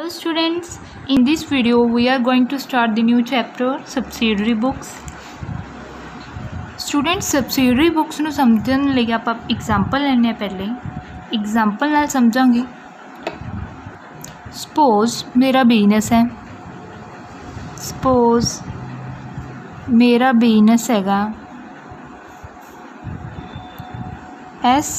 Hello students, in this video we are going to start the new chapter subsidiary books. Students subsidiary books ਨੂੰ ਸਮਝਣ ਲਈ ਆਪਾਂ example ਲੈਣੇ ਪਹਿਲੇ example ਨਾਲ ਸਮਝਾਂਗੇ। सपोज मेरा बिजनेस है, सपोज मेरा बिजनेस हैगा एस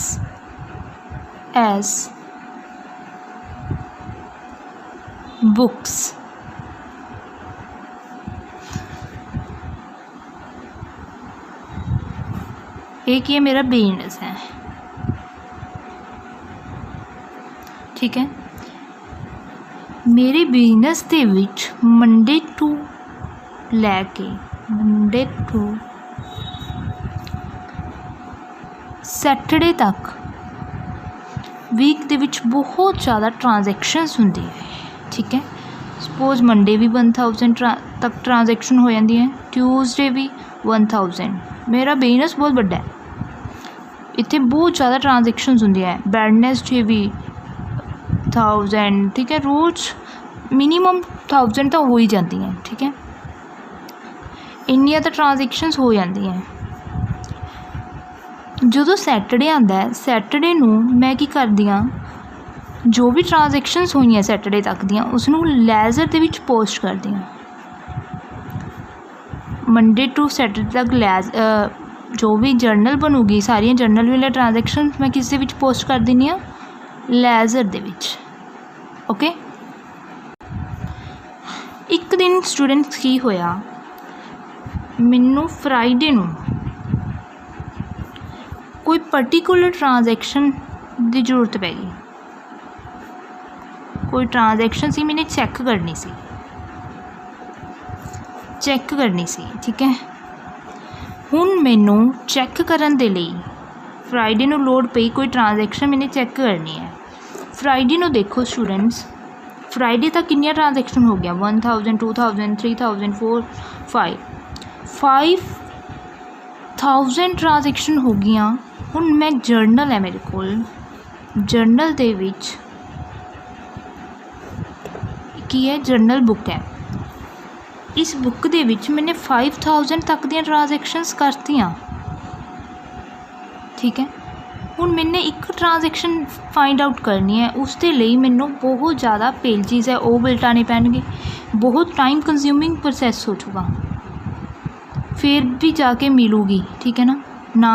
बुक्स। एक ये मेरा बिजनेस है, ठीक है। मेरे बिजनेस दे विच मंडे टू लैके मंडे टू सैटरडे तक वीक दे विच बहुत ज़्यादा ट्रांजैक्शनस होंदी है, ठीक है। सपोज मंडे भी 1000 तक ट्रांजैक्शन हो जाती है, ट्यूसडे भी 1000। मेरा बिजनेस बहुत बड़ा है, इतने बहुत ज़्यादा ट्रांजैक्शनस होंदी है। वेडनेसडे भी 1000, ठीक है। रोज़ मिनीमम 1000 तो हो ही जाती हैं, ठीक है। इन्नियां तो ट्रांजैक्शनस हो जाती हैं। जो सैटरडे आता है, सैटरडे नूं मैं की करदी हाँ, जो भी ट्रांजैक्शनस हुई सैटरडे तक दियाँ उसनूं लेजर दे विच पोस्ट कर दी। मंडे टू सैटरडे तक जो भी जर्नल बनूगी, सारिया जर्नल वाले ट्रांजैक्शन मैं किस दे विच पोस्ट कर दिनी हाँ, लेजर दे विच। ओके। एक दिन स्टूडेंट्स की होया, मैनू फ्राइडे नूं कोई पर्टिकुलर ट्रांजैक्शन की जरूरत पै गई। कोई ट्रांजैक्शन सी मैंने चैक करनी सी, ठीक है। हुण मैनू चैक करन दे लई फ्राइडे नूं लोड़ पई, कोई ट्रांजैक्शन मैंने चैक करनी है। फ्राइडे नूं देखो स्टूडेंट्स, फ्राइडे तक कितनी ट्रांजैक्शन हो गया, 1000 2000 3000 4 5000 ट्रांजैक्शन हो गई। हुण मैं जर्नल है मेरे कोल, जर्नल दे विच की है, जर्नल बुक है। इस बुक दे विच मैंने 5000 तक दियां ट्रांजैक्शनस करतियां, ठीक है। हुण मैंने एक ट्रांजैक्शन फाइंड आउट करनी है, उसके लिए मैनू बहुत ज़्यादा पेजिज है वो बिल्टाने पैणगे, बहुत टाइम कंज्यूमिंग प्रोसैस हो चुका, फिर भी जाके मिलूगी, ठीक है ना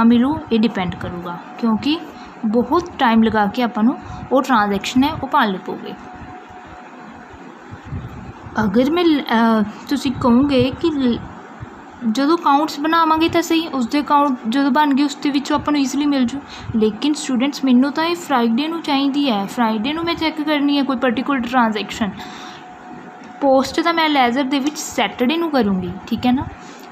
मिलू ये डिपेंड करूँगा, क्योंकि बहुत टाइम लगा के आपां नूं वो ट्रांजैक्शन है वो पालनी पऊगी। अगर मैं तुसी कहोगे कि जो काउंट्स बनावांगे तो सही, उसके काउंट जो बन गए उसके विचों आपां नूं ईजली मिल जू। लेकिन स्टूडेंट्स मैनू तो ये फ्राइडे नूं चाहिदी है, फ्राइडे नूं मैं चैक करनी है कोई पर्टिकुलर ट्रांजैक्शन। पोस्ट तो मैं लेजर दे विच सैटरडे नूं करूँगी, ठीक है ना।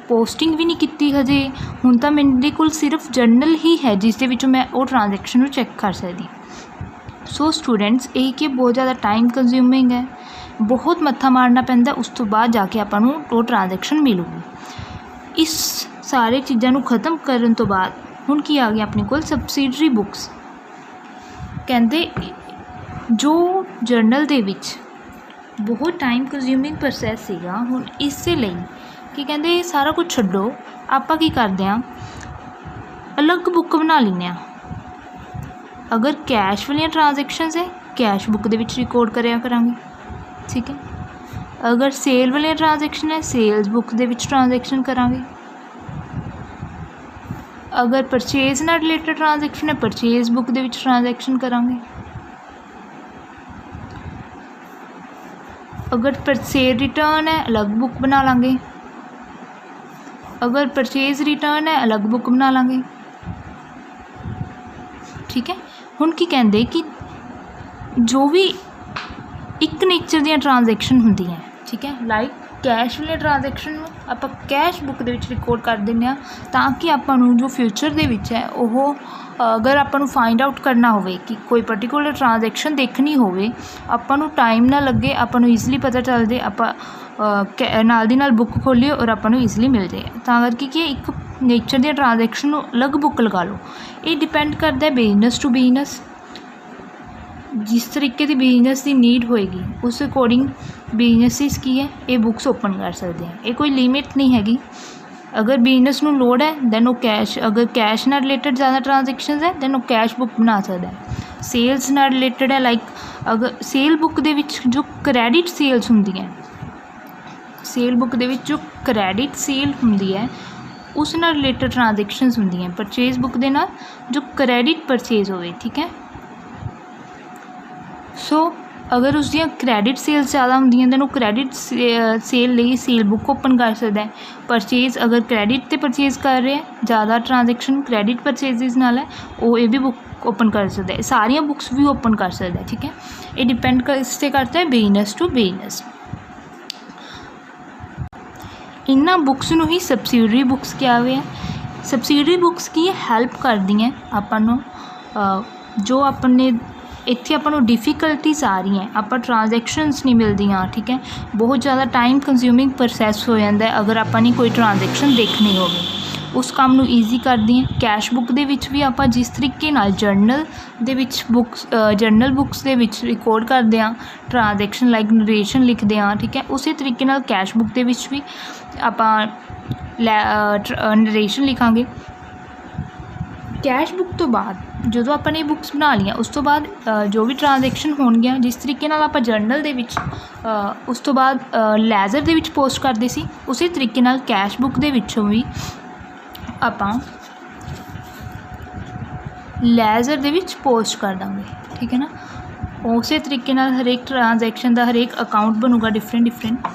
पोस्टिंग भी नहीं की हजे, हुण तां मेरे कोल सिर्फ जर्नल ही है जिस दे विचों मैं वो ट्रांजैक्शन नूं चैक कर सकदी। सो स्टूडेंट्स ये कि बहुत ज़्यादा टाइम कंज्यूमिंग है, बहुत मत्था मारना पैंदा, उस तो बाद जाके आपां नूं वो ट्रांजैक्शन मिलूगी। इस सारे चीज़ों नूं खत्म करन तो बाद हुण की आ गया अपने कोल सबसिडरी बुक्स। कहंदे जो जर्नल दे विच बहुत टाइम कंज्यूमिंग प्रोसैस सीगा, हुण इसे लई कि कहंदे सारा कुछ छड्डो, आपां की करदे हां अलग बुक बना लैंदे हां। अगर कैश वाली ट्रांजैक्शनस है, कैश बुक दे विच रिकॉर्ड करिया करांगे, ठीक है। अगर सेल वाली ट्रांजैक्शन है, सेल्स बुक दे विच ट्रांजैक्शन करांगे। अगर परचेज नाल रिलेटेड ट्रांजैक्शन है, परचेज बुक दे विच ट्रांजैक्शन करांगे। अगर परचेज रिटर्न है, अलग बुक बना लांगे। अगर परचेज रिटर्न है, अलग बुक बना लांगे, ठीक है। हुण की कहंदे कि जो भी एक नेचर दी ट्रांजैक्शन होंदी है, ठीक है, लाइक कैश वाली ट्रांजैक्शन आप कैश बुक दे विच रिकॉर्ड कर देंगे हाँ, ताकि आपां नूं जो फ्यूचर दे विच है वो अगर आपां नूं फाइंड आउट करना होवे कि कोई पर्टिकुलर ट्रांजैक्शन देखनी होवे, आपां नूं टाइम ना लगे, आपां नूं ईजली पता चल जाए, आपां नाल दी नाल बुक खोलीए और आपां नूं ईजली मिल जाए। तां करके कि एक नेचर दी ट्रांजैक्शन नूं अलग बुक लगा लो। ये डिपेंड करता है बिजनेस टू बिजनेस। जिस तरीके की बिजनेस की नीड होएगी उस अकॉर्डिंग बिजनेसिस की है ये बुक्स ओपन कर सकते हैं। ये कोई लिमिट नहीं हैगी। अगर बिजनेस नूं लोड़ है दैन वो कैश, अगर कैश नाल रिलेटेड ज़्यादा ट्रांजैक्शनस है दैन वो कैश बुक बना सकता है। सेल्स नाल रिलेटेड है, लाइक अगर सेल बुक दे विच जो क्रैडिट सेल्स हुंदी है, सेल बुक दे विच जो क्रैडिट सेल हुंदी है उस नाल रिलेटेड ट्रांजैक्शनस हुंदी हैं। परचेज बुक दे नाल जो क्रैडिट परचेज होवे, ठीक है। सो अगर उस दियां क्रैडिट सेल्स ज़्यादा होंदियां दैन वो क्रैडिट सेल लई सेल बुक ओपन कर सकदा है। परचेज अगर क्रैडिट ते परचेज कर रहे हैं, ज़्यादा ट्रांजैक्शन क्रैडिट परचेजिज नाल है, वो ये भी बुक ओपन कर सकता है। सारियां बुक्स भी ओपन कर सकता है, ठीक है। ये डिपेंड इससे करता है बिजनेस टू बिजनेस। इन्हां बुक्स नूं ही सबसिडरी बुक्स क्या हुए हैं। सबसिडरी बुक्स की हैल्प करदी हैं आपां नूं जो अपने इत्थे आपां नूं डिफिकल्टीज आ रही हैं, आपां ट्रांजैक्शनस नहीं मिलदियां, ठीक है। बहुत ज़्यादा टाइम कंज्यूमिंग प्रोसैस हो जाता है अगर आपां ने कोई ट्रांजैक्शन देखनी होवे, उस काम नूं ईजी करदी हैं। कैश बुक दे विच भी आपां जिस तरीके नाल जर्नल दे विच बुक्स जर्नल बुक्स दे विच रिकॉर्ड करदे हां ट्रांजैक्शन, लाइक नरेशन लिखदे हां, ठीक है। उसी तरीके नाल कैश बुक दे विच भी आपां नरेशन लिखांगे। कैश बुक तो बाद जो अपने बुक्स बना लिया उस तो बाद जो भी ट्रांजैक्शन होणगियां जिस तरीके नाल आपां जर्नल दे विच उस तो बाद लैजर दे विच पोस्ट करदे सी, उसी तरीके नाल कैश बुक दे विचों भी आपां लैजर दे विच पोस्ट कर देंगे, ठीक है ना। उसी तरीके नाल हरेक ट्रांजैक्शन का हरेक अकाउंट बनूगा डिफरेंट डिफरेंट।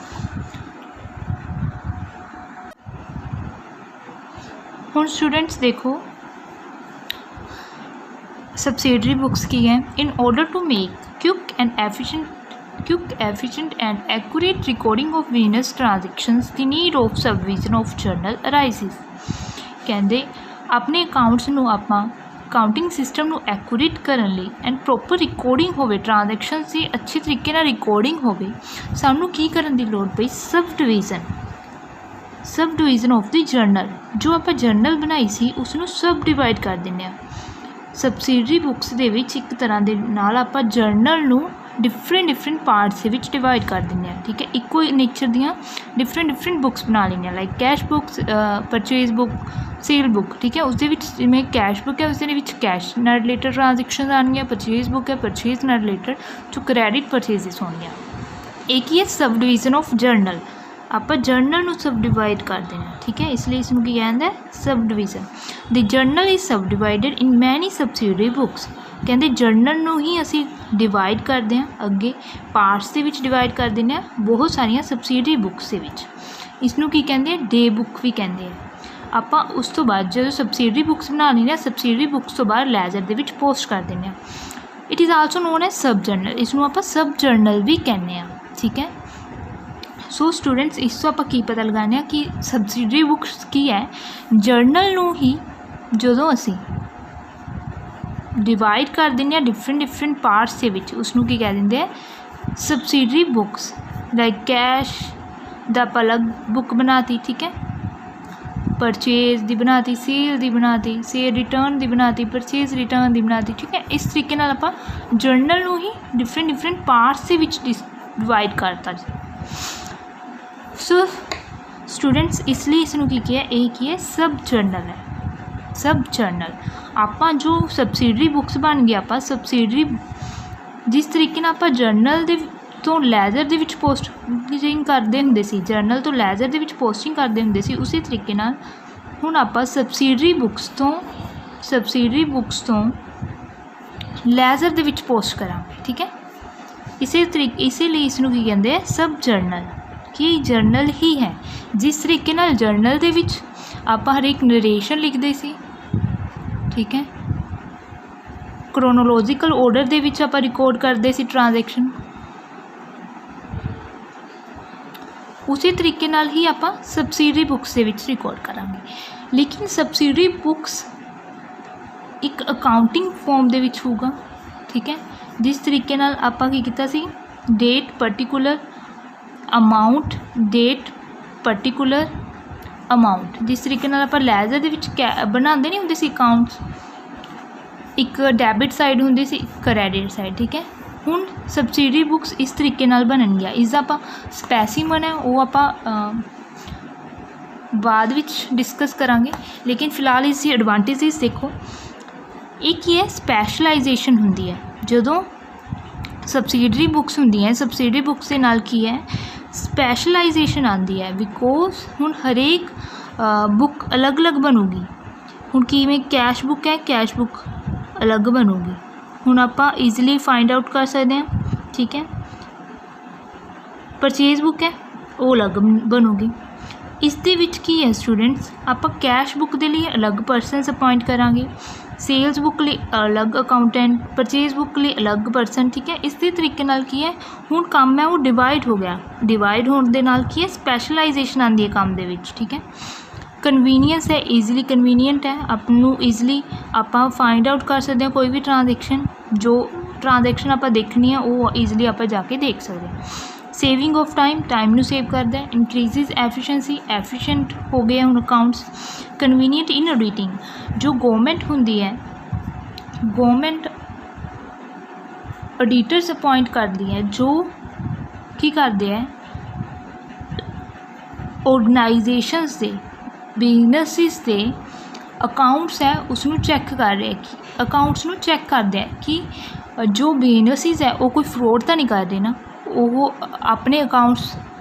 हुण स्टूडेंट्स देखो सबसिडरी बुक्स की हैं। In order to make quick efficient and accurate recording of business transactions the need of subdivision of journal arises। कहते अपने अकाउंट्स नूं आपां काउंटिंग सिस्टम नूं एक्यूरेट करन लई एंड प्रॉपर रिकॉर्डिंग होवे, ट्रांजैक्शनस की अच्छी तरीके नाल रिकॉर्डिंग होवे, सानूं की करन दी लोड़ पई sub division of the journal. जो आपां जर्नल बनाई सी उसनूं सब डिवाइड कर दिंदे आ। सबसिडरी बुक्स दे विच एक तरह दे नाल आपां जर्नल नूं डिफरेंट पार्ट्स दे विच डिवाइड कर दिंदे हैं, ठीक है। इक्को नेचर दियां डिफरेंट बुक्स बना लैंदे, like cash books, purchase book, cell book, ठीक है। उस दे विच जिवें कैश बुक है उस दे विच कैश नाल रिलेटेड ट्रांजैक्शन आउणगियां, परचेज बुक है परचेज नाल रिलेटेड जो क्रैडिट परचेजिस होणगियां। एक ही है सब डिवीजन ऑफ जर्नल, आप जर्नल नूं सब डिवाइड कर देना, ठीक है। इसलिए इसनूं की कहंदा है subdivision. The journal is subdivided in many subsidiary books. कहते जर्नल नूं ही असी डिवाइड करते हैं, अगे पार्ट्स के विच डिवाइड कर देने बहुत सारिया सबसिडरी बुक्स के विच। इसनूं की कहंदे हैं डे बुक भी कहंदे हैं। आपां उस तो बाद जो सबसिडरी बुक्स बना लेने सबसिडरी बुक्स तो बाद लैजर दे विच पोस्ट कर देने। It is also known as sub journal, इसनूं आपां सब जर्नल भी कहने, ठीक है। सो स्टूडेंट्स इस तो आप पता लगाने कि सबसिडरी बुक्स की है, जर्नल नूं ही जदों असी डिवाइड कर दें डिफरेंट पार्ट्स के विच उसनूं की कह देंगे सबसिडरी बुक्स। लाइक कैश दा अलग बुक बनाती, ठीक है, परचेज दी बनाती, सेल दी बनाती, सेल रिटर्न दी बनाती, परचेज रिटर्न दी बनाती, ठीक है। इस तरीके नाल आपां जर्नल नूं ही डिफरेंट पार्ट्स के विच डिवाइड करता जी। सो स्टूडेंट्स इसलिए इसनूं की है एक ही है सब जर्नल है। सब जर्नल आपां जो सबसिडरी बुक्स बन गई, आपां सबसिडरी जिस तरीके नाल आपां जर्नल दे तो लैजर दे विच पोस्टिंग करते हुंदे सी, जर्नल तो लैजर दे विच पोस्टिंग करते हुंदे सी, उसी तरीके नाल हुण आपां सबसिडरी बुक्स तो लैजर दे विच पोस्ट करांगे, ठीक है। इसीलिए इसनूं की कहंदे आ सब जर्नल, कि जर्नल ही है जिस तरीके नाल जर्नल दे विच आपां हर एक नरेशन लिखदे सी, ठीक है, क्रोनोलॉजिकल ऑर्डर दे विच आपां रिकॉर्ड करदे सी ट्रांजैक्शन, उसी तरीके नाल ही आपां सबसिडरी बुक्स दे विच रिकॉर्ड करांगे। लेकिन सबसिडरी बुक्स एक अकाउंटिंग फॉर्म दे विच होगा, ठीक है, जिस तरीके नाल आपां की कीता सी date particular amount, date particular amount, जिस तरीके नाल आपां लैजर दे विच बनाते नहीं हुंदे सी अकाउंट्स, एक डैबिट साइड हुंदी सी, एक क्रैडिट साइड, ठीक है। ਹੁਣ ਸਬਸਿਡਰੀ ਬੁੱਕਸ ਇਸ ਤਰੀਕੇ ਨਾਲ ਬਣਨਗੀਆਂ। ਇਸਦਾ ਆਪਾਂ ਸਪੈਸੀਮਨ ਹੈ ਉਹ ਆਪਾਂ ਬਾਅਦ ਵਿੱਚ ਡਿਸਕਸ ਕਰਾਂਗੇ, ਲੇਕਿਨ ਫਿਲਹਾਲ ਇਸ ਦੀ ਐਡਵਾਂਟੇਜਿਸ ਦੇਖੋ। ਇਹ ਕੀ ਹੈ, ਸਪੈਸ਼ਲਾਈਜੇਸ਼ਨ ਹੁੰਦੀ ਹੈ। ਜਦੋਂ ਸਬਸਿਡਰੀ ਬੁੱਕਸ ਹੁੰਦੀਆਂ, ਸਬਸਿਡਰੀ ਬੁੱਕਸ ਦੇ ਨਾਲ ਕੀ ਹੈ, ਸਪੈਸ਼ਲਾਈਜੇਸ਼ਨ ਆਉਂਦੀ ਹੈ। ਬਿਕੋਜ਼ ਹੁਣ ਹਰੇਕ ਬੁੱਕ ਅਲੱਗ ਅਲੱਗ ਬਣੂਗੀ। ਹੁਣ ਕਿਵੇਂ ਕੈਸ਼ ਬੁੱਕ ਹੈ, ਕੈਸ਼ ਬੁੱਕ ਅਲੱਗ ਬਣੂਗੀ। ਹੁਣ ਆਪਾਂ ਈਜ਼ੀਲੀ ਫਾਈਂਡ ਆਊਟ ਕਰ ਸਕਦੇ ਹਾਂ, ਠੀਕ ਹੈ। ਪਰਚੇਜ਼ ਬੁੱਕ ਹੈ ਉਹ ਅਲੱਗ ਬਣੂਗੀ। ਇਸ ਦੇ ਵਿੱਚ ਕੀ ਹੈ ਸਟੂਡੈਂਟਸ, ਆਪਾਂ ਕੈਸ਼ ਬੁੱਕ ਦੇ ਲਈ ਅਲੱਗ ਪਰਸਨਸ ਅਪੋਇੰਟ ਕਰਾਂਗੇ, ਸੇਲਸ ਬੁੱਕ ਲਈ ਅਲੱਗ ਅਕਾਊਂਟੈਂਟ, ਪਰਚੇਜ਼ ਬੁੱਕ ਲਈ ਅਲੱਗ ਪਰਸਨ, ਠੀਕ ਹੈ। ਇਸ ਦੇ ਤਰੀਕੇ ਨਾਲ ਕੀ ਹੈ, ਹੁਣ ਕੰਮ ਹੈ ਉਹ ਡਿਵਾਈਡ ਹੋ ਗਿਆ। ਡਿਵਾਈਡ ਹੋਣ ਦੇ ਨਾਲ ਕੀ ਹੈ, ਸਪੈਸ਼ਲਾਈਜੇਸ਼ਨ ਆਉਂਦੀ ਹੈ ਕੰਮ ਦੇ ਵਿੱਚ, ਠੀਕ ਹੈ। ਕਨਵੀਨੀਅੰਸ ਹੈ, ਈਜ਼ੀਲੀ ਕਨਵੀਨੀਅੰਟ ਹੈ, ਆਪ ਨੂੰ ਈਜ਼ੀਲੀ ਆਪਾਂ ਫਾਈਂਡ ਆਊਟ ਕਰ ਸਕਦੇ ਹਾਂ ਕੋਈ ਵੀ ਟ੍ਰਾਂਜੈਕਸ਼ਨ। ਜੋ ਟ੍ਰਾਂਜੈਕਸ਼ਨ ਆਪਾਂ ਦੇਖਣੀ ਹੈ ਉਹ ਈਜ਼ੀਲੀ ਆਪਾਂ ਜਾ ਕੇ ਦੇਖ ਸਕਦੇ ਹਾਂ। ਸੇਵਿੰਗ ਆਫ ਟਾਈਮ, ਟਾਈਮ ਨੂੰ ਸੇਵ ਕਰਦਾ ਹੈ। ਇਨਕਰੀਜ਼ਿਜ਼ ਐਫੀਸ਼ੀਐਂਸੀ, ਐਫੀਸ਼ੀਐਂਟ ਹੋ ਗਏ ਹੁਣ ਅਕਾਊਂਟਸ। ਕਨਵੀਨੀਅੰਟ ਇਨ ਐਡੀਟਿੰਗ, ਜੋ ਗਵਰਨਮੈਂਟ ਹੁੰਦੀ ਹੈ, ਗਵਰਨਮੈਂਟ ਐਡੀਟਰਸ ਅਪੋਇੰਟ ਕਰਦੀ ਹੈ, ਜੋ ਕੀ ਕਰਦੇ ਹੈ, ਆਰਗੇਨਾਈਜੇਸ਼ਨਸ ਦੇ, ਬਿਜ਼ਨਸਿਸ ਦੇ ਅਕਾਊਂਟਸ ਹੈ ਉਸਨੂੰ ਚੈੱਕ ਕਰ ਰਹੇ, ਕਿ ਅਕਾਊਂਟਸ ਨੂੰ ਚੈੱਕ ਕਰਦੇ ਹੈ ਕਿ ਜੋ ਬਿਜ਼ਨਸਿਸ ਹੈ ਉਹ ਕੋਈ ਫਰੋਡ ਤਾਂ ਨਹੀਂ ਕਰ ਰਹੇ ਨਾ, ਉਹ ਆਪਣੇ ਅਕਾਊਂਟਸ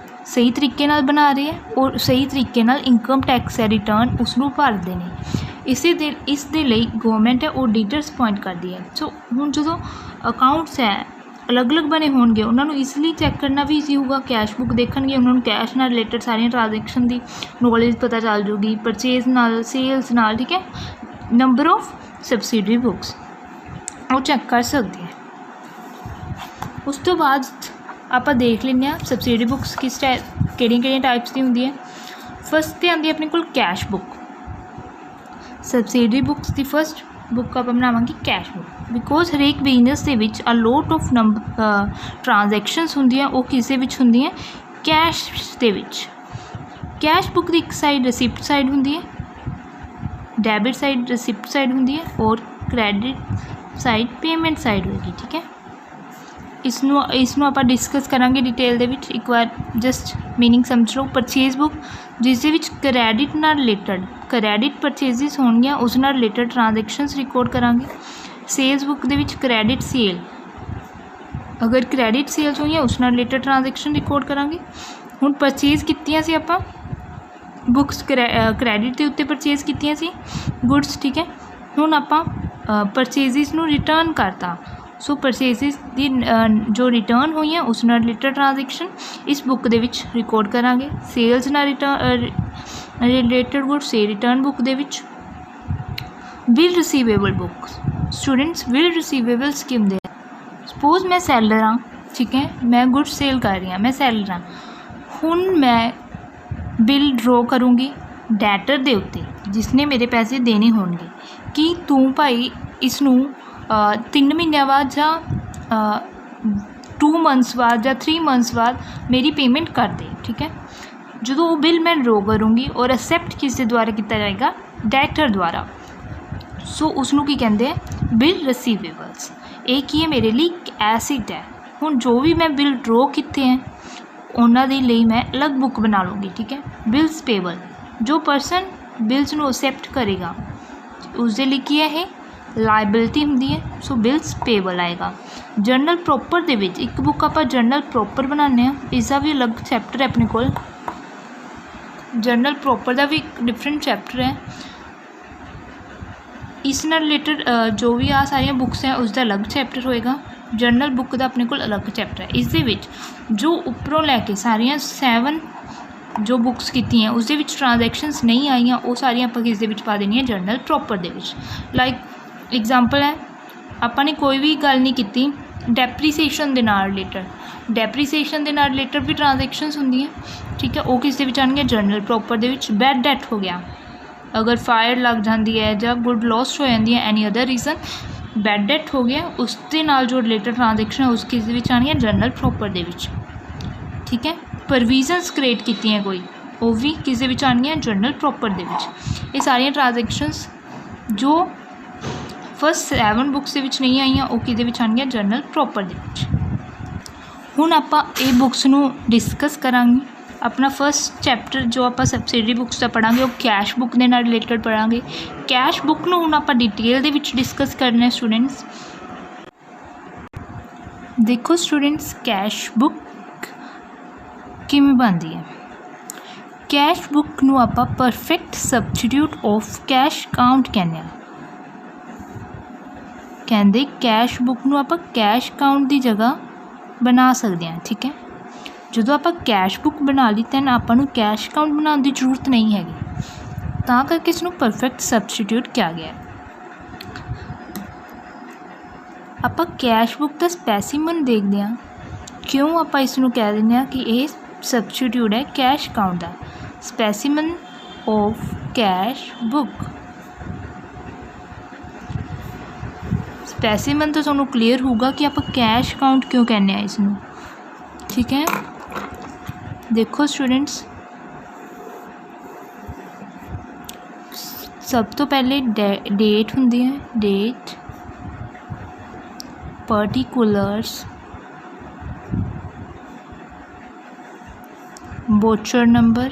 ਸਹੀ ਤਰੀਕੇ ਨਾਲ ਬਣਾ ਰਹੇ ਹੈ ਔਰ ਸਹੀ ਤਰੀਕੇ ਨਾਲ ਇਨਕਮ ਟੈਕਸ ਹੈ ਰਿਟਰਨ ਉਸਨੂੰ ਭਰਦੇ ਨੇ। ਇਸ ਦੇ ਲਈ ਗਵਰਨਮੈਂਟ ਹੈ ਉਹ ਆਡੀਟਰਸ ਅਪੋਇੰਟ ਕਰਦੀ ਹੈ। ਸੋ ਹੁਣ ਜਦੋਂ ਅਕਾਊਂਟਸ ਹੈ ਅਲੱਗ ਅਲੱਗ ਬਣੇ ਹੋਣਗੇ, ਉਹਨਾਂ ਨੂੰ ਈਜ਼ੀਲੀ ਚੈੱਕ ਕਰਨਾ ਵੀ ਈਜ਼ੀ ਹੋਊਗਾ। ਕੈਸ਼ ਬੁੱਕ ਦੇਖਣਗੇ, ਉਹਨਾਂ ਨੂੰ ਕੈਸ਼ ਨਾਲ ਰਿਲੇਟਡ ਸਾਰੀਆਂ ਟ੍ਰਾਂਜੈਕਸ਼ਨ ਦੀ ਨੌਲੇਜ ਪਤਾ ਚੱਲ ਜੂਗੀ, ਪਰਚੇਜ਼ ਨਾਲ, ਸੇਲਸ ਨਾਲ, ਠੀਕ ਹੈ। ਨੰਬਰ ਆਫ ਸਬਸਿਡਰੀ ਬੁੱਕਸ ਉਹ ਚੈੱਕ ਕਰ ਸਕਦੇ ਹੈ। ਉਸ ਤੋਂ ਬਾਅਦ ਆਪਾਂ ਦੇਖ ਲੈਂਦੇ ਹਾਂ ਸਬਸਿਡਰੀ ਬੁੱਕਸ ਕਿਹੜੀਆਂ ਟਾਈਪਸ ਦੀ ਹੁੰਦੀ ਹੈ। ਫਸਟ 'ਤੇ ਆਉਂਦੀ ਹੈ ਆਪਣੇ ਕੋਲ ਕੈਸ਼ ਬੁੱਕ। ਸਬਸਿਡਰੀ ਬੁੱਕਸ ਦੀ ਫਸਟ ਬੁੱਕ ਆਪਾਂ ਬਣਾਵਾਂਗੇ ਕੈਸ਼ ਬੁੱਕ। ਬਿਕੋਜ਼ ਹਰੇਕ ਬਿਜ਼ਨਸ ਦੇ ਵਿੱਚ ਲੋਟ ਆਫ ਟ੍ਰਾਂਜੈਕਸ਼ਨਸ ਹੁੰਦੀਆਂ, ਉਹ ਕਿਸੇ ਵਿੱਚ ਹੁੰਦੀਆਂ, ਕੈਸ਼ ਦੇ ਵਿੱਚ। ਕੈਸ਼ ਬੁੱਕ ਦੀ ਇੱਕ ਸਾਈਡ ਰਿਸਿਪਟ ਸਾਈਡ ਹੁੰਦੀ ਹੈ, ਡੈਬਿਟ ਸਾਈਡ ਰਿਸਿਪਟ ਸਾਈਡ ਹੁੰਦੀ ਹੈ, ਔਰ ਕ੍ਰੈਡਿਟ ਸਾਈਡ ਪੇਮੈਂਟ ਸਾਈਡ ਹੋਏਗੀ, ਠੀਕ ਹੈ। ਇਸ ਨੂੰ ਆਪਾਂ ਡਿਸਕਸ ਕਰਾਂਗੇ ਡਿਟੇਲ ਦੇ ਵਿੱਚ। ਇੱਕ ਵਾਰ ਜਸਟ ਮੀਨਿੰਗ ਸਮਝ ਲਓ। ਪਰਚੇਜ਼ ਬੁੱਕ, ਜਿਸ ਦੇ ਵਿੱਚ ਕ੍ਰੈਡਿਟ ਨਾਲ ਰਿਲੇਟਡ ਕ੍ਰੈਡਿਟ ਪਰਚੇਜ਼ਿਸ ਹੋਣਗੀਆਂ, ਉਸ ਨਾਲ ਰਿਲੇਟਡ ਟ੍ਰਾਂਜੈਕਸ਼ਨਸ ਰਿਕਾਰਡ ਕਰਾਂਗੇ। ਸੇਲਸ ਬੁੱਕ ਦੇ ਵਿੱਚ ਕ੍ਰੈਡਿਟ ਸੇਲ, ਅਗਰ ਕ੍ਰੈਡਿਟ ਸੇਲਸ ਹੋਈਆਂ ਉਸ ਨਾਲ ਰਿਲੇਟਡ ਟ੍ਰਾਂਜੈਕਸ਼ਨ ਰਿਕਾਰਡ ਕਰਾਂਗੇ। ਹੁਣ ਪਰਚੇਜ਼ ਕੀਤੀਆਂ ਸੀ ਆਪਾਂ ਬੁੱਕਸ, ਕ੍ਰੈਡਿਟ ਦੇ ਉੱਤੇ ਪਰਚੇਜ਼ ਕੀਤੀਆਂ ਸੀ ਗੁੱਡਸ, ਠੀਕ ਹੈ। ਹੁਣ ਆਪਾਂ ਪਰਚੇਜ਼ਿਸ ਨੂੰ ਰਿਟਰਨ ਕਰਤਾ, ਸੋ ਪਰਚੇਜ਼ਿਸ ਦੀ ਜੋ ਰਿਟਰਨ ਹੋਈਆਂ ਉਸ ਨਾਲ ਰਿਲੇਟਡ ਟ੍ਰਾਂਜੈਕਸ਼ਨ ਇਸ ਬੁੱਕ ਦੇ ਵਿੱਚ ਰਿਕਾਰਡ ਕਰਾਂਗੇ। ਸੇਲਸ ਨਾਲ ਰਿਲੇਟਡ ਗੁੱਡਸ ਸੇ ਰਿਟਰਨ ਬੁੱਕ ਦੇ ਵਿੱਚ। Bill receivable book, students bill receivables ਕੀ ਹੁੰਦੇ ਆ। ਸਪੋਜ਼ ਮੈਂ ਸੈਲਰ ਹਾਂ, ਠੀਕ ਹੈ, ਮੈਂ ਗੁੱਡਸ ਸੇਲ ਕਰ ਰਹੀ ਹਾਂ, ਮੈਂ ਸੈਲਰ ਹਾਂ। ਹੁਣ ਮੈਂ ਬਿਲ ਡਰੋ ਕਰੂੰਗੀ ਡੈਟਰ ਦੇ ਉੱਤੇ, ਜਿਸਨੇ ਮੇਰੇ ਪੈਸੇ ਦੇਣੇ ਹੋਣਗੇ, ਕਿ ਤੂੰ ਭਾਈ ਇਸ ਨੂੰ 3 ਮਹੀਨਿਆਂ ਬਾਅਦ ਜਾਂ 2 ਮੰਥਸ ਬਾਅਦ ਜਾਂ 3 ਮੰਥਸ ਬਾਅਦ ਮੇਰੀ ਪੇਮੈਂਟ ਕਰ ਦੇ, ਠੀਕ ਹੈ। ਜਦੋਂ ਉਹ ਬਿੱਲ ਮੈਂ ਡਰੋ ਕਰੂੰਗੀ ਔਰ ਐਕਸੈਪਟ ਕਿਸ ਦੇ ਦੁਆਰਾ ਕੀਤਾ ਜਾਏਗਾ, ਡੈਟਰ ਦੁਆਰਾ, ਸੋ ਉਸਨੂੰ ਕੀ ਕਹਿੰਦੇ ਆ, ਬਿਲ ਰਿਸੀਵੇਬਲਸ। ਇਹ ਕੀ ਹੈ, ਮੇਰੇ ਲਈ ਐਸਿਡ ਹੈ। ਹੁਣ ਜੋ ਵੀ ਮੈਂ ਬਿੱਲ ਡਰੋ ਕੀਤੇ ਹੈ ਉਹਨਾਂ ਦੇ ਲਈ ਮੈਂ ਅਲੱਗ ਬੁੱਕ ਬਣਾ ਲੂੰਗੀ, ਠੀਕ ਹੈ। ਬਿਲਸ ਪੇਬਲ, ਜੋ ਪਰਸਨ ਬਿਲਸ ਨੂੰ ਅਕਸੈਪਟ ਕਰੇਗਾ ਉਸਦੇ ਲਈ ਕੀ ਹੈ, ਇਹ ਲਾਇਬਿਲਿਟੀ ਹੁੰਦੀ ਹੈ, ਸੋ ਬਿਲਸ ਪੇਬਲ ਆਏਗਾ। ਜਰਨਲ ਪ੍ਰੋਪਰ ਦੇ ਵਿੱਚ ਇੱਕ ਬੁੱਕ ਆਪਾਂ ਜਰਨਲ ਪ੍ਰੋਪਰ ਬਣਾਉਂਦੇ ਹਾਂ, ਇਸਦਾ ਵੀ ਅਲੱਗ ਚੈਪਟਰ ਹੈ ਆਪਣੇ ਕੋਲ। ਜਰਨਲ ਪ੍ਰੋਪਰ ਦਾ ਵੀ ਇੱਕ ਡਿਫਰੈਂਟ ਚੈਪਟਰ ਹੈ। ਇਸ ਨਾਲ ਰਿਲੇਟਡ ਜੋ ਵੀ ਆ ਸਾਰੀਆਂ ਬੁੱਕਸ ਹੈ ਉਸਦਾ ਅਲੱਗ ਚੈਪਟਰ ਹੋਏਗਾ। ਜਰਨਲ ਬੁੱਕ ਦਾ ਆਪਣੇ ਕੋਲ ਅਲੱਗ ਚੈਪਟਰ ਹੈ। ਇਸ ਦੇ ਵਿੱਚ ਜੋ ਉੱਪਰੋਂ ਲੈ ਕੇ ਸਾਰੀਆਂ 7 ਜੋ ਬੁੱਕਸ ਕੀਤੀਆਂ ਉਸਦੇ ਵਿੱਚ ਟ੍ਰਾਂਜੈਕਸ਼ਨਸ ਨਹੀਂ ਆਈਆਂ, ਉਹ ਸਾਰੀਆਂ ਆਪਾਂ ਕਿਸ ਦੇ ਵਿੱਚ ਪਾ ਦੇਣੀਆਂ, ਜਰਨਲ ਪ੍ਰੋਪਰ ਦੇ ਵਿੱਚ। ਲਾਈਕ ਐਗਜ਼ਾਮਪਲ ਹੈ, ਆਪਾਂ ਨੇ ਕੋਈ ਵੀ ਗੱਲ ਨਹੀਂ ਕੀਤੀ ਡੈਪਰੀਸੀਏਸ਼ਨ ਦੇ ਨਾਲ ਰਿਲੇਟਡ, ਡੈਪਰੀਸੀਏਸ਼ਨ ਦੇ ਨਾਲ ਰਿਲੇਟਡ ਵੀ ਟ੍ਰਾਂਜੈਕਸ਼ਨਸ ਹੁੰਦੀਆਂ, ਠੀਕ ਹੈ, ਉਹ ਕਿਸ ਦੇ ਵਿੱਚ ਆਉਣਗੀਆਂ, ਜਰਨਲ ਪ੍ਰੋਪਰ ਦੇ ਵਿੱਚ। ਬੈਡ ਡੈਟ ਹੋ ਗਿਆ, ਅਗਰ ਫਾਇਰ ਲੱਗ ਜਾਂਦੀ ਹੈ ਜਾਂ ਗੁੱਡ ਲੋਸਟ ਹੋ ਜਾਂਦੀ ਹੈ any other reason, bad debt ਹੋ ਗਿਆ, ਉਸ ਦੇ ਨਾਲ ਜੋ ਰਿਲੇਟਡ ਟ੍ਰਾਂਜੈਕਸ਼ਨ ਹੈ ਉਸ ਕਿਸ ਦੇ ਵਿੱਚ ਆਉਣਗੀਆਂ, ਜਰਨਲ ਪ੍ਰੋਪਰ ਦੇ ਵਿੱਚ, ਠੀਕ ਹੈ। ਪ੍ਰੋਵੀਜ਼ਨਸ ਕ੍ਰੀਏਟ ਕੀਤੀਆਂ ਕੋਈ, ਉਹ ਵੀ ਕਿਸ ਦੇ ਵਿੱਚ ਆਉਣਗੀਆਂ, ਜਰਨਲ ਪ੍ਰੋਪਰ ਦੇ ਵਿੱਚ। ਇਹ ਸਾਰੀਆਂ ਟ੍ਰਾਂਜੈਕਸ਼ਨਸ ਜੋ फस्ट 7 बुक्स दे विच नहीं आईयां वो किहदे विच आउणगीਆਂ जर्नल प्रॉपर दे विच। हुण आपां ये बुक्स नूं डिस्कस करांगे। अपना फस्ट चैप्टर जो आप सबसिडरी बुक्स का पढ़ांगे वो कैश बुक के नाल रिलेटेड पढ़ांगे। कैश बुक नूं हुण आपां डिटेल दे विच डिस्कस करना है स्टूडेंट्स। देखो स्टूडेंट्स कैश बुक किवें बनदी है। कैश बुक नूं आपां perfect substitute of cash count कहने आ। कहंदे कैश बुक नूं आपां कैश काउंट की जगह बना सकते हैं। ठीक है, जो आप कैश बुक बना ली तो आपां नूं कैश काउंट बनाने की जरूरत नहीं हैगी, तां करके इसनूं परफेक्ट सबस्टिट्यूट किया गया है। आपां कैश बुक का स्पैसीमन देखते हैं, क्यों आपां इसनूं कह दिंदे आ कि ये सबस्टिट्यूट है कैश काउंट का। स्पैसीमन ऑफ कैश बुक, स्पैसीमन तो तुहानूं क्लीयर होगा कि आप कैश काउंट क्यों कहने हैं इसनूं। ठीक है, देखो स्टूडेंट्स सब तो पहले डेट होंदी है, date, particulars, voucher number,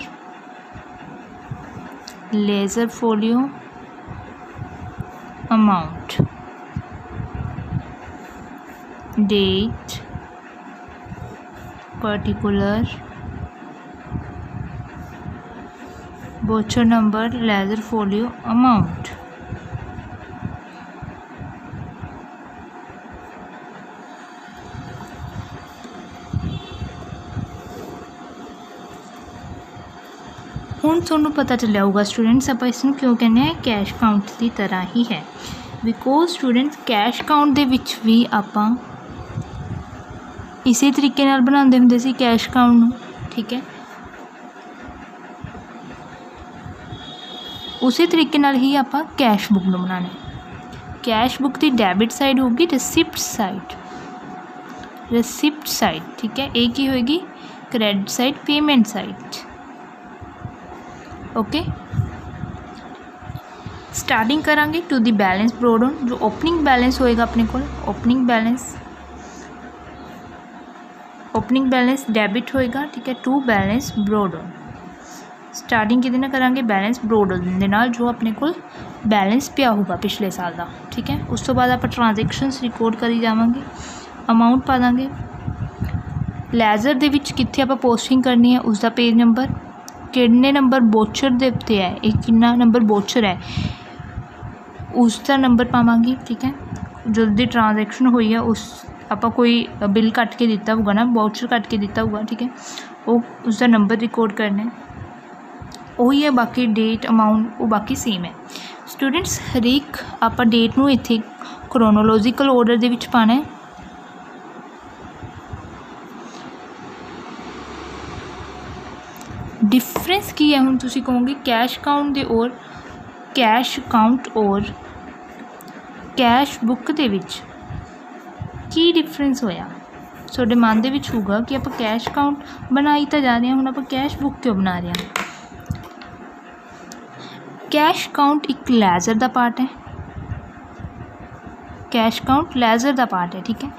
ledger folio, amount, date, particular, voucher number, ledger folio, amount. हुण तुहानूं पता चलिया होगा स्टूडेंट्स आपां इसनूं क्यों कहने हैं कैश काउंट की तरह ही है। Because students cash count they विच भी आपां इसी तरीके नाल बनाते हुंदे सी कैश काउंट नूं। ठीक है, उसी तरीके नाल ही आपां कैश बुक नूं बनाना है। कैश बुक की डैबिट साइड होगी रिसिप्ट साइड, रिसिप्ट साइड। ठीक है, एक ही होएगी credit side, payment side. Okay, starting करांगे to the balance brought on. जो ओपनिंग बैलेंस होएगा अपने को, opening balance, opening balance debit होएगा। ठीक है, to balance brought on. Starting किहदे नाल करांगे, बैलेंस ब्रॉड ऑन दे नाल, जो अपने को बैलेंस पिया होगा पिछले साल का। ठीक है, उस तो बाद आप ट्रांजैक्शनस रिकॉर्ड करी जावांगे, अमाउंट पा देंगे। लेजर दे विच कित्थे आप पोस्टिंग करनी है, उसका पेज नंबर, कितने नंबर वोचर दे उत्ते है, एक कितना नंबर वोचर है उसका नंबर पावांगे। ठीक है, जल्दी ट्रांजैक्शन हुई है उस आप कोई बिल कट के दिता होगा ना, वाउचर कट के दिता होगा। ठीक है, वो उसका नंबर रिकॉर्ड करना है, वही है। बाकी डेट, अमाउंट वो बाकी सेम है। स्टूडेंट्स हरेक आप डेट नूं इत्थे क्रोनोलॉजिकल ऑर्डर दे विच पाना है। डिफरेंस की है हुण तुसीं कहोगे कैश काउंट दे और कैश काउंट और कैश बुक दे विच की डिफरेंस होया। तुहाडे मन दे विच होगा कि आप कैश काउंट बनाई तो जा रहे हैं, हुण आप कैश बुक क्यों बना रहे हैं। कैश काउंट एक लेजर का पार्ट है, कैश काउंट लेजर का पार्ट है। ठीक है,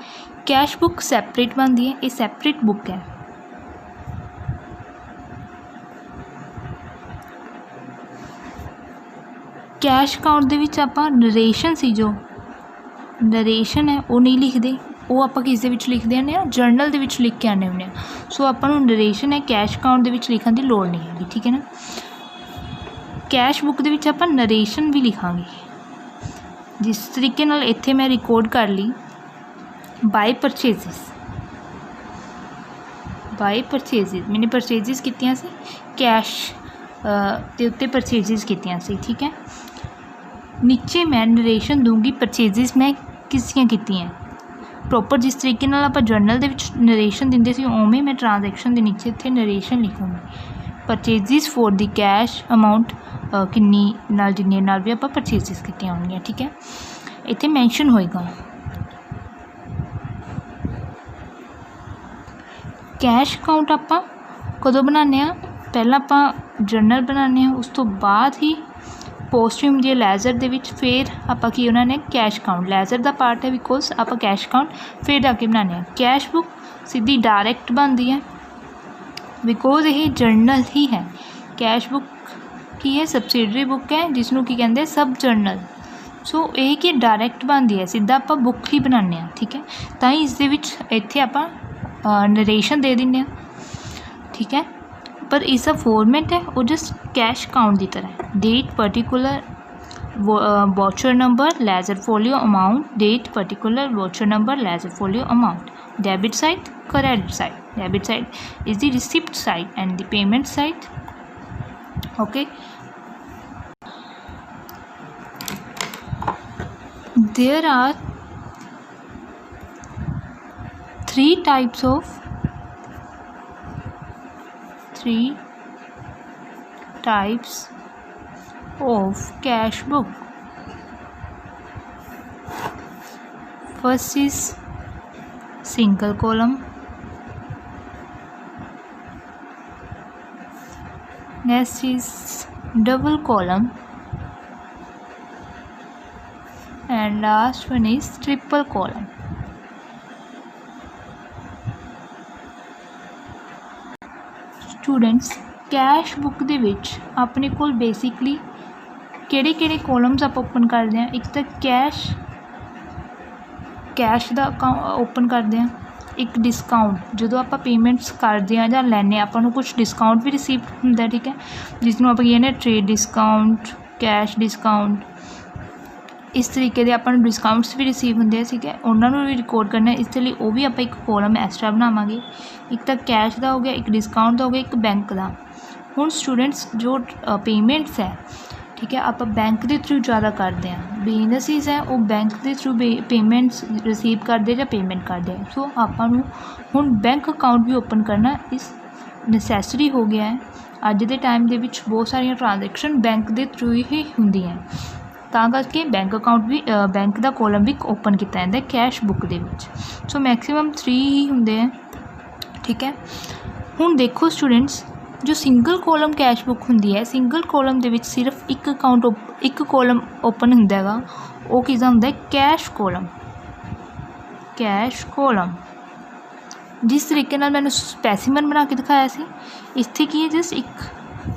कैश बुक सैपरेट बनती है, ये सैपरेट बुक है। कैश काउंट दे विच आपां नरेशन सी, जो नरेशन है वो नहीं लिखते, वो आप किस दे विच लिखते हैं, जर्नल दे विच लिख के आने होने। सो आपां नूं नरेशन है कैश काउंट दे विच लिखण दी लोड़ नहीं हैगी। ठीक है ना, कैश बुक दे विच आपां नरेशन भी लिखांगे। जिस तरीके नाल इत्थे मैं रिकॉर्ड कर ली बाय परचेजिस, बाय परचेजिस मैंने परचेजिस कीतियां सी, कैश के उत्ते परचेजिस कीतियां सी। ठीक है, नीचे मैं नरेशन दूंगी परचेजिस मैं किसियां कीतियां प्रॉपर। जिस तरीके नाल आपां जर्नल दे विच नरेशन दिंदे सी उवें मैं ट्रांजैक्शन दे नीचे इत्थे नरेशन लिखूंगी। परचेजिस फॉर द कैश अमाउंट किन्नी नाल जिन्नी नाल भी आपां परचेजिस कीतियां होणगीਆਂ। ठीक है, इत्थे मैंशन होएगा। कैश अकाउंट आपां कदों बनाने आ, पहला आपां जर्नल बनाने, उस तो बाद ही ਪੋਸਟ ਹੁੰਦੀ ਹੈ ਲੈਜ਼ਰ ਦੇ ਵਿੱਚ, ਫਿਰ ਆਪਾਂ ਕੀ ਉਹਨਾਂ ਨੇ ਕੈਸ਼ ਅਕਾਊਂਟ, ਲੈਜ਼ਰ ਦਾ ਪਾਰਟ ਹੈ ਬਿਕੋਜ਼ ਆਪਾਂ ਕੈਸ਼ ਅਕਾਊਂਟ ਫਿਰ ਜਾ ਕੇ ਬਣਾਉਂਦੇ ਹਾਂ। ਕੈਸ਼ ਬੁੱਕ ਸਿੱਧੀ ਡਾਇਰੈਕਟ ਬਣਦੀ ਹੈ ਬਿਕੋਜ਼ ਇਹ ਜਰਨਲ ਹੀ ਹੈ। ਕੈਸ਼ ਬੁੱਕ ਕੀ ਹੈ, ਸਬਸਿਡਰੀ ਬੁੱਕ ਹੈ ਜਿਸ ਨੂੰ ਕੀ ਕਹਿੰਦੇ ਸਬ ਜਰਨਲ। ਸੋ ਇਹ ਕੀ ਡਾਇਰੈਕਟ ਬਣਦੀ ਹੈ, ਸਿੱਧਾ ਆਪਾਂ ਬੁੱਕ ਹੀ ਬਣਾਉਂਦੇ ਹਾਂ, ਠੀਕ ਹੈ। ਤਾਂ ਹੀ ਇਸ ਦੇ ਵਿੱਚ ਇੱਥੇ ਆਪਾਂ ਨਰੇਸ਼ਨ ਦੇ ਦਿੰਦੇ ਹਾਂ, ਠੀਕ ਹੈ। ਪਰ ਇਸਦਾ ਫੋਰਮੈਟ ਹੈ ਉਹ ਜਸਟ ਕੈਸ਼ ਅਕਾਊਂਟ ਦੀ ਤਰ੍ਹਾਂ ਹੈ। Date particular voucher number ledger folio amount, date particular voucher number ledger folio amount, debit side, credit side. Debit side is the receipt side and the payment side. Okay. There are three types of cash book. First is single column, next is double column, and last one is triple column. Students, cash book ਦੇ ਵਿੱਚ ਆਪਣੇ ਕੋਲ basically ਕਿਹੜੇ ਕੋਲਮਸ ਆਪਾਂ open ਕਰਦੇ ਹਾਂ। ਇੱਕ ਤਾਂ ਕੈਸ਼ ਦਾ ਓਪਨ ਕਰਦੇ ਹਾਂ, ਇੱਕ ਡਿਸਕਾਊਂਟ, ਜਦੋਂ ਆਪਾਂ ਪੇਮੈਂਟਸ ਕਰਦੇ ਹਾਂ ਜਾਂ ਲੈਂਦੇ ਹਾਂ ਆਪਾਂ ਨੂੰ ਕੁਛ ਡਿਸਕਾਊਂਟ ਵੀ ਰਿਸੀਵ ਹੁੰਦਾ, ਠੀਕ ਹੈ, ਜਿਸ ਨੂੰ ਆਪਾਂ ਕਹਿੰਦੇ ਟ੍ਰੇਡ ਡਿਸਕਾਊਂਟ, ਕੈਸ਼ ਡਿਸਕਾਊਂਟ। ਇਸ ਤਰੀਕੇ ਦੇ ਆਪਾਂ ਨੂੰ ਡਿਸਕਾਊਂਟਸ ਵੀ ਰਿਸੀਵ ਹੁੰਦੇ ਆ, ਠੀਕ ਹੈ, ਉਹਨਾਂ ਨੂੰ ਵੀ ਰਿਕਾਰਡ ਕਰਨਾ। ਇਸ ਲਈ ਉਹ ਵੀ ਆਪਾਂ ਇੱਕ ਕੋਲਮ ਐਕਸਟਰਾ ਬਣਾਵਾਂਗੇ। ਇੱਕ ਤਾਂ ਕੈਸ਼ ਦਾ ਹੋ ਗਿਆ, ਇੱਕ ਡਿਸਕਾਊਂਟ ਦਾ ਹੋ ਗਿਆ, ਇੱਕ ਬੈਂਕ ਦਾ। ਹੁਣ ਸਟੂਡੈਂਟਸ ਜੋ ਪੇਮੈਂਟਸ ਹੈ, ਠੀਕ ਹੈ, ਆਪਾਂ ਬੈਂਕ ਦੇ ਥਰੂ ਜ਼ਿਆਦਾ ਕਰਦੇ ਹਾਂ। ਬਿਜ਼ਨਸਿਸ ਹੈ ਉਹ ਬੈਂਕ ਦੇ ਥਰੂ ਪੇਮੈਂਟਸ ਰਿਸੀਵ ਕਰਦੇ ਜਾਂ ਪੇਮੈਂਟ ਕਰਦੇ ਆ। ਸੋ ਆਪਾਂ ਨੂੰ ਹੁਣ ਬੈਂਕ ਅਕਾਊਂਟ ਵੀ ਓਪਨ ਕਰਨਾ ਇਸ ਨੈਸੈਸਰੀ ਹੋ ਗਿਆ ਹੈ। ਅੱਜ ਦੇ ਟਾਈਮ ਦੇ ਵਿੱਚ ਬਹੁਤ ਸਾਰੀਆਂ ਟ੍ਰਾਂਜੈਕਸ਼ਨ ਬੈਂਕ ਦੇ ਥਰੂ ਹੀ ਹੁੰਦੀਆਂ, ਤਾਂ ਕਰਕੇ ਬੈਂਕ ਅਕਾਊਂਟ ਵੀ ਬੈਂਕ ਦਾ ਕੋਲਮ ਵੀ ਓਪਨ ਕੀਤਾ ਜਾਂਦਾ ਕੈਸ਼ ਬੁੱਕ ਦੇ ਵਿੱਚ। ਸੋ ਮੈਕਸੀਮਮ 3 ਹੀ ਹੁੰਦੇ ਹੈ, ਠੀਕ ਹੈ। ਹੁਣ ਦੇਖੋ ਸਟੂਡੈਂਟਸ, ਜੋ ਸਿੰਗਲ ਕੋਲਮ ਕੈਸ਼ ਬੁੱਕ ਹੁੰਦੀ ਹੈ, ਸਿੰਗਲ ਕੋਲਮ ਦੇ ਵਿੱਚ ਸਿਰਫ ਇੱਕ ਕੋਲਮ ਓਪਨ ਹੁੰਦਾ ਹੈਗਾ, ਉਹ ਕਿਹਦਾ ਹੁੰਦਾ ਹੈ, ਕੈਸ਼ ਕੋਲਮ। ਜਿਸ ਤਰੀਕੇ ਨਾਲ ਮੈਨੂੰ ਸਪੈਸੀਮਨ ਬਣਾ ਕੇ ਦਿਖਾਇਆ ਸੀ, ਇੱਥੇ ਕੀ ਹੈ, ਜਸਟ ਇੱਕ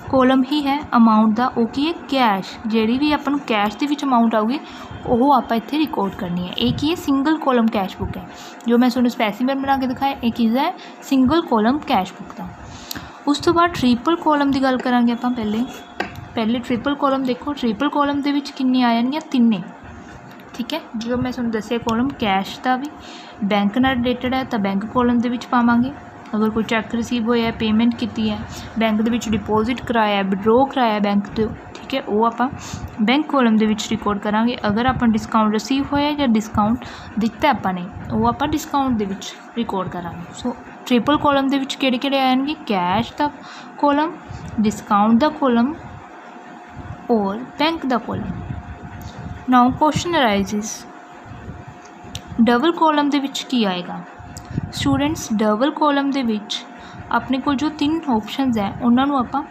ਕੋਲਮ ਹੀ ਹੈ ਅਮਾਊਂਟ ਦਾ, ਉਹ ਕੀ ਹੈ, ਕੈਸ਼। ਜਿਹੜੀ ਵੀ ਆਪਾਂ ਨੂੰ ਕੈਸ਼ ਦੇ ਵਿੱਚ ਅਮਾਊਂਟ ਆਊਗੀ ਉਹ ਆਪਾਂ ਇੱਥੇ ਰਿਕਾਰਡ ਕਰਨੀ ਹੈ। ਇਹ ਕੀ ਹੈ, ਸਿੰਗਲ ਕੋਲਮ ਕੈਸ਼ ਬੁੱਕ ਹੈ। ਜੋ ਮੈਂ ਤੁਹਾਨੂੰ ਸਪੈਸੀਮਨ ਬਣਾ ਕੇ ਦਿਖਾਇਆ, ਇਹ ਕਿਹਦਾ ਹੈ, ਸਿੰਗਲ ਕੋਲਮ ਕੈਸ਼ ਬੁੱਕ ਦਾ। ਉਸ ਤੋਂ ਬਾਅਦ ਟ੍ਰਿਪਲ ਕੋਲਮ ਦੀ ਗੱਲ ਕਰਾਂਗੇ ਆਪਾਂ। ਪਹਿਲੇ ਟ੍ਰਿਪਲ ਕੋਲਮ ਦੇਖੋ, ਟ੍ਰਿਪਲ ਕੋਲਮ ਦੇ ਵਿੱਚ ਕਿੰਨੇ ਆ ਜਾਣਗੀਆਂ, 3, ਠੀਕ ਹੈ। ਜੋ ਮੈਂ ਤੁਹਾਨੂੰ ਦੱਸਿਆ ਕੋਲਮ ਕੈਸ਼ ਦਾ ਵੀ ਬੈਂਕ ਨਾਲ ਰਿਲੇਟਡ ਹੈ ਤਾਂ ਬੈਂਕ ਕੋਲਮ ਦੇ ਵਿੱਚ ਪਾਵਾਂਗੇ। ਅਗਰ ਕੋਈ ਚੈੱਕ ਰਿਸੀਵ ਹੋਇਆ, ਪੇਮੈਂਟ ਕੀਤੀ ਹੈ, ਬੈਂਕ ਦੇ ਵਿੱਚ ਡਿਪੋਜ਼ਿਟ ਕਰਾਇਆ, ਵਿਡਰੋ ਕਰਾਇਆ ਬੈਂਕ ਤੋਂ, ਠੀਕ ਹੈ, ਉਹ ਆਪਾਂ ਬੈਂਕ ਕੋਲਮ ਦੇ ਵਿੱਚ ਰਿਕਾਰਡ ਕਰਾਂਗੇ। ਅਗਰ ਆਪਾਂ ਡਿਸਕਾਊਂਟ ਰਿਸੀਵ ਹੋਇਆ ਜਾਂ ਡਿਸਕਾਊਂਟ ਦਿੱਤਾ ਆਪਾਂ ਨੇ, ਉਹ ਆਪਾਂ ਡਿਸਕਾਊਂਟ ਦੇ ਵਿੱਚ ਰਿਕਾਰਡ ਕਰਾਂਗੇ। ਸੋ ਟ੍ਰਿਪਲ ਕੋਲਮ ਦੇ ਵਿੱਚ ਕਿਹੜੇ ਆ ਜਾਣਗੇ, ਕੈਸ਼ ਦਾ ਕੋਲਮ, ਡਿਸਕਾਊਂਟ ਦਾ ਕੋਲਮ ਔਰ ਬੈਂਕ ਦਾ ਕੋਲਮ। ਨਾਓ ਕੁਐਸਚਨ ਅਰਾਈਜ਼ਿਸ, ਡਬਲ ਕੋਲਮ ਦੇ ਵਿੱਚ ਕੀ ਆਏਗਾ। ਸਟੂਡੈਂਟਸ, ਡਬਲ ਕੋਲਮ ਦੇ ਵਿੱਚ ਆਪਣੇ ਕੋਲ ਜੋ 3 ਆਪਸ਼ਨਸ ਹੈ ਉਹਨਾਂ ਨੂੰ ਆਪਾਂ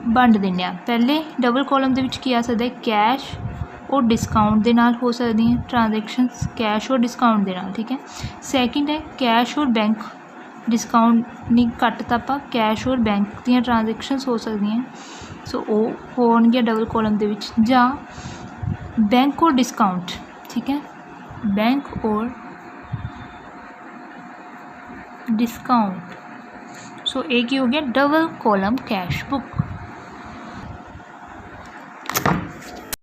ਵੰਡ ਦਿੰਦੇ ਹਾਂ। ਪਹਿਲੇ ਡਬਲ ਕੋਲਮ ਦੇ ਵਿੱਚ ਕੀ ਆ ਸਕਦਾ ਹੈ, ਕੈਸ਼ ਔਰ ਡਿਸਕਾਊਂਟ ਦੇ ਨਾਲ ਹੋ ਸਕਦੀਆਂ ਟ੍ਰਾਂਜੈਕਸ਼ਨਸ, ਕੈਸ਼ ਔਰ ਡਿਸਕਾਊਂਟ ਦੇ ਨਾਲ, ਠੀਕ ਹੈ। ਸੈਕਿੰਡ ਹੈ ਕੈਸ਼ ਔਰ ਬੈਂਕ, ਡਿਸਕਾਊਂਟ ਨਹੀਂ ਘੱਟ ਤਾਂ ਆਪਾਂ ਕੈਸ਼ ਔਰ ਬੈਂਕ ਦੀਆਂ ਟ੍ਰਾਂਜੈਕਸ਼ਨਸ ਹੋ ਸਕਦੀਆਂ। ਸੋ ਉਹ ਹੋਣਗੀਆਂ ਡਬਲ ਕੋਲਮ ਦੇ ਵਿੱਚ। ਜਾਂ ਬੈਂਕ ਔਰ ਡਿਸਕਾਊਂਟ, ਠੀਕ ਹੈ, ਬੈਂਕ ਔਰ डिस्काउंट। सो एक ही हो गया डबल कॉलम कैश बुक।